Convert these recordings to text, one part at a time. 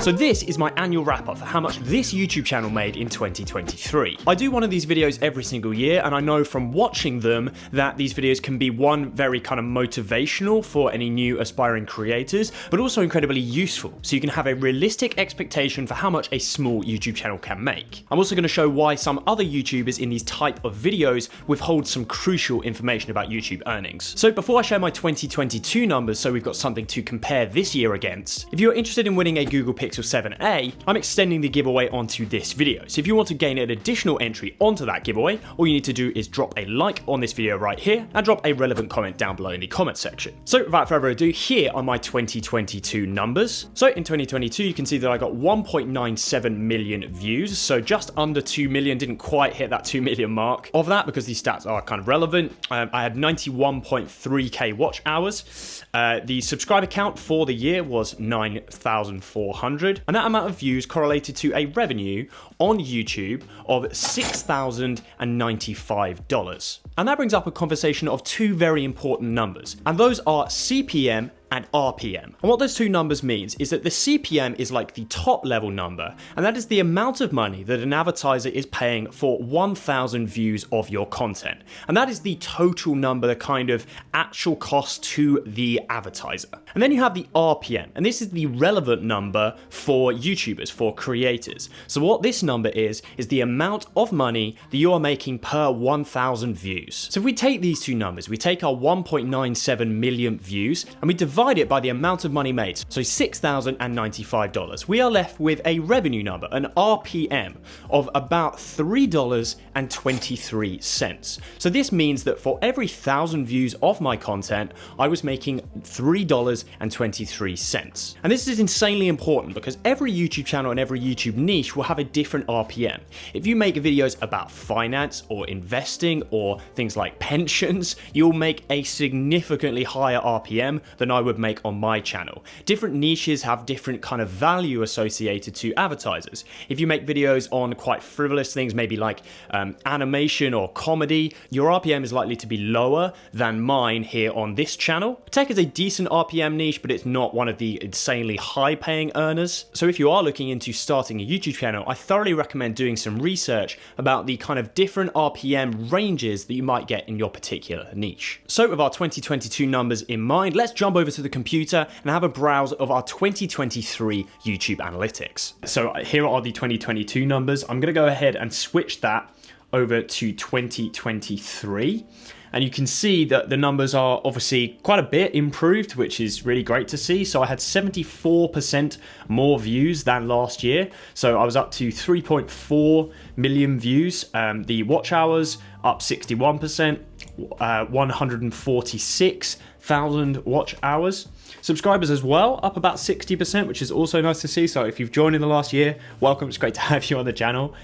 So this is my annual wrap up for how much this YouTube channel made in 2023. I do one of these videos every single year, and I know from watching them that these videos can be one, very kind of motivational for any new aspiring creators, but also incredibly useful, so you can have a realistic expectation for how much a small YouTube channel can make. I'm also going to show why some other YouTubers in these type of videos withhold some crucial information about YouTube earnings. So before I share my 2022 numbers, so we've got something to compare this year against, if you're interested in winning a Google Pixel 7a, I'm extending the giveaway onto this video. So if you want to gain an additional entry onto that giveaway, all you need to do is drop a like on this video right here and drop a relevant comment down below in the comment section. So without further ado, here are my 2022 numbers. So in 2022, you can see that I got 1.97 million views, so just under 2 million, didn't quite hit that 2 million mark. Of that, because these stats are kind of relevant, I had 91.3k watch hours. The subscriber count for the year was 9,400. And that amount of views correlated to a revenue on YouTube of $6,095. And that brings up a conversation of two very important numbers, and those are CPM and RPM. And what those two numbers means is that the CPM is like the top level number, and that is the amount of money that an advertiser is paying for 1,000 views of your content. And that is the total number, the kind of actual cost to the advertiser. And then you have the RPM, and this is the relevant number for YouTubers, for creators. So what this number is the amount of money that you are making per 1,000 views. So if we take these two numbers, we take our 1.97 million views and we divide it by the amount of money made, so $6,095, we are left with a revenue number, an RPM, of about $3.23. So this means that for every 1,000 views of my content, I was making $3.23. And this is insanely important because every YouTube channel and every YouTube niche will have a different RPM. If you make videos about finance or investing or things like pensions, you'll make a significantly higher RPM than I would make on my channel. Different niches have different kind of value associated to advertisers. If you make videos on quite frivolous things, maybe like animation or comedy, your RPM is likely to be lower than mine here on this channel. Tech is a decent RPM niche, but it's not one of the insanely high paying earners. So if you are looking into starting a YouTube channel, I thoroughly recommend doing some research about the kind of different RPM ranges that you might get in your particular niche. So with our 2022 numbers in mind, let's jump over to the computer and have a browse of our 2023 YouTube analytics. So here are the 2022 numbers. I'm going to go ahead and switch that over to 2023. And you can see that the numbers are obviously quite a bit improved, which is really great to see. So I had 74% more views than last year. So I was up to 3.4 million views. The watch hours up 61%, 146,000 watch hours. Subscribers as well, up about 60%, which is also nice to see. So if you've joined in the last year, welcome. It's great to have you on the channel.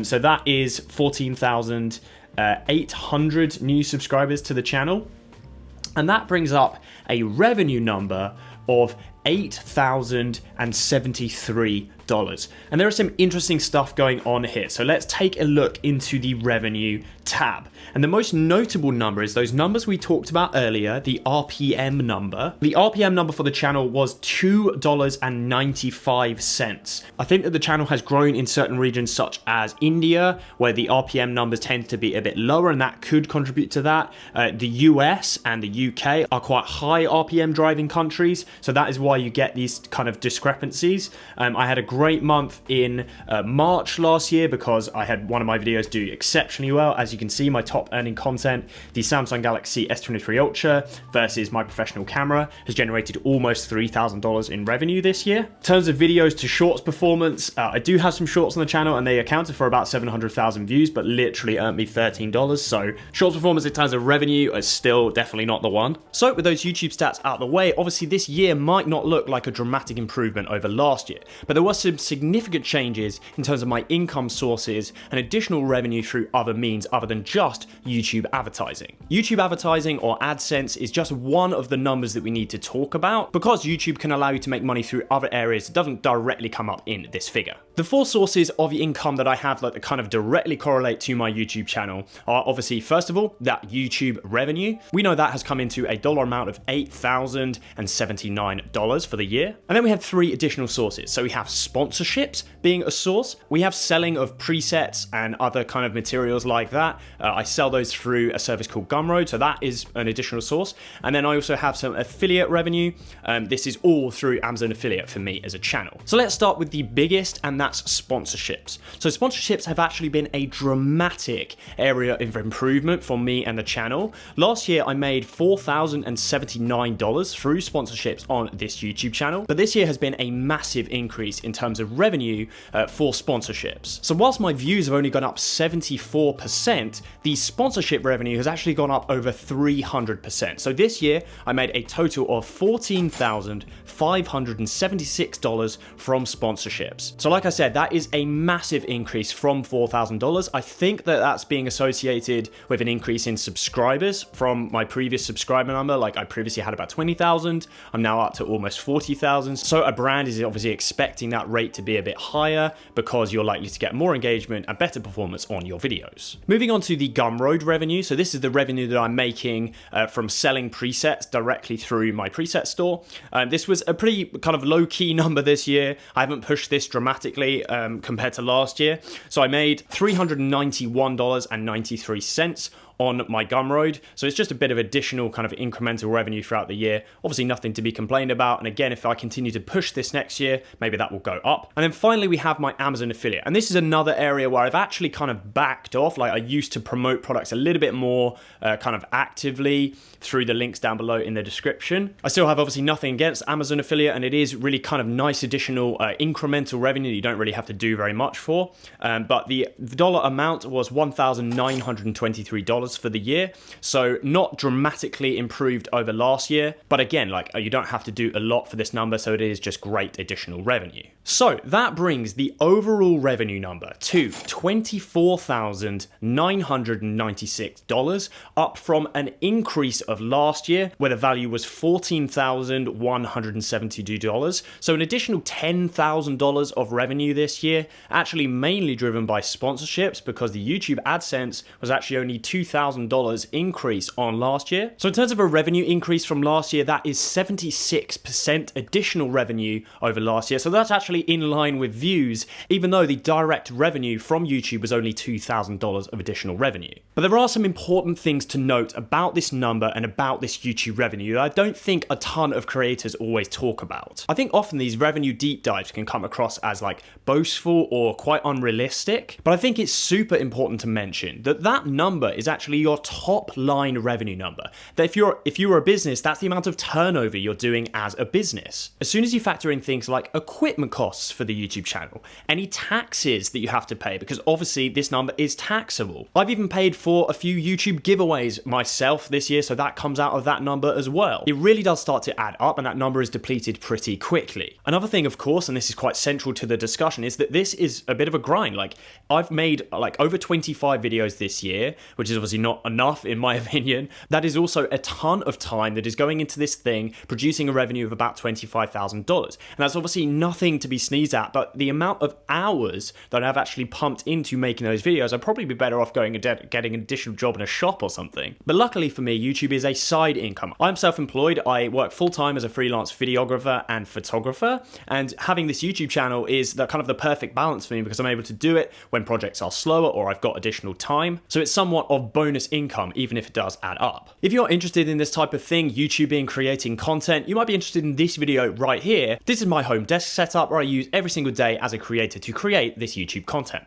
So that is 14,800 new subscribers to the channel. And that brings up a revenue number of $8,073. And there is some interesting stuff going on here. So let's take a look into the revenue tab. And the most notable number is those numbers we talked about earlier, the RPM number. The RPM number for the channel was $2.95. I think that the channel has grown in certain regions such as India, where the RPM numbers tend to be a bit lower, and that could contribute to that. The US and the UK are quite high RPM driving countries, so that is why you get these kind of discrepancies. I had a great month in March last year because I had one of my videos do exceptionally well. As you can see, my top earning content, the Samsung Galaxy S23 Ultra versus my professional camera, has generated almost $3,000 in revenue this year. In terms of videos to shorts performance, I do have some shorts on the channel and they accounted for about 700,000 views, but literally earned me $13. So shorts performance in terms of revenue is still definitely not the one. So with those YouTube stats out of the way, obviously this year might not look like a dramatic improvement over last year, but there were some significant changes in terms of my income sources and additional revenue through other means other than just YouTube advertising. YouTube advertising, or AdSense, is just one of the numbers that we need to talk about because YouTube can allow you to make money through other areas that doesn't directly come up in this figure. The four sources of income that I have that kind of directly correlate to my YouTube channel are obviously, first of all, that YouTube revenue. We know that has come into a dollar amount of $8,079. $2,000 for the year. And then we have 3 additional sources. So we have sponsorships being a source. We have selling of presets and other kind of materials like that. I sell those through a service called Gumroad, so that is an additional source. And then I also have some affiliate revenue. This is all through Amazon affiliate for me as a channel. So let's start with the biggest, and that's sponsorships. So sponsorships have actually been a dramatic area of improvement for me and the channel. Last year I made $4,079 through sponsorships on this YouTube channel, but this year has been a massive increase in terms of revenue for sponsorships. So whilst my views have only gone up 74%, the sponsorship revenue has actually gone up over 300%. So this year I made a total of $14,576 from sponsorships. So like I said, that is a massive increase from $4,000. I think that that's being associated with an increase in subscribers from my previous subscriber number. Like I previously had about 20,000. I'm now up to almost 40,000. So a brand is obviously expecting that rate to be a bit higher because you're likely to get more engagement and better performance on your videos. Moving on to the Gumroad revenue. So this is the revenue that I'm making from selling presets directly through my preset store. This was a pretty kind of low-key number this year. I haven't pushed this dramatically compared to last year. So I made $391.93 on my Gumroad. So it's just a bit of additional kind of incremental revenue throughout the year. Obviously nothing to be complained about. And again, if I continue to push this next year, maybe that will go up. And then finally, we have my Amazon affiliate. And this is another area where I've actually kind of backed off. Like I used to promote products a little bit more kind of actively through the links down below in the description. I still have obviously nothing against Amazon affiliate, and it is really kind of nice additional incremental revenue you don't really have to do very much for. But the dollar amount was $1,923 for the year, so not dramatically improved over last year, but again, like you don't have to do a lot for this number, so it is just great additional revenue. So that brings the overall revenue number to $24,996, up from an increase of last year where the value was $14,172. So an additional $10,000 of revenue this year, actually mainly driven by sponsorships because the YouTube AdSense was actually only $2,000 increase on last year. So in terms of a revenue increase from last year, that is 76% additional revenue over last year. So that's actually in line with views, even though the direct revenue from YouTube was only $2,000 of additional revenue. But there are some important things to note about this number and about this YouTube revenue that I don't think a ton of creators always talk about. I think often these revenue deep dives can come across as like boastful or quite unrealistic, but I think it's super important to mention that that number is actually your top line revenue number. That if you were a business, that's the amount of turnover you're doing as a business. As soon as you factor in things like equipment costs for the YouTube channel, any taxes that you have to pay, because obviously this number is taxable. I've even paid for a few YouTube giveaways myself this year, so that comes out of that number as well. It really does start to add up, and that number is depleted pretty quickly. Another thing, of course, and this is quite central to the discussion, is that this is a bit of a grind. Like I've made like over 25 videos this year, which is obviously not enough in my opinion. That is also a ton of time that is going into this thing, producing a revenue of about $25,000. And that's obviously nothing to be sneezed at, but the amount of hours that I've actually pumped into making those videos, I'd probably be better off going and getting an additional job in a shop or something. But luckily for me, YouTube is a side income. I'm self-employed. I work full-time as a freelance videographer and photographer, and having this YouTube channel is the kind of the perfect balance for me because I'm able to do it when projects are slower or I've got additional time. So it's somewhat of bonus income, even if it does add up. If you're interested in this type of thing, YouTubing, creating content, you might be interested in this video right here. This is my home desk setup where I use every single day as a creator to create this YouTube content.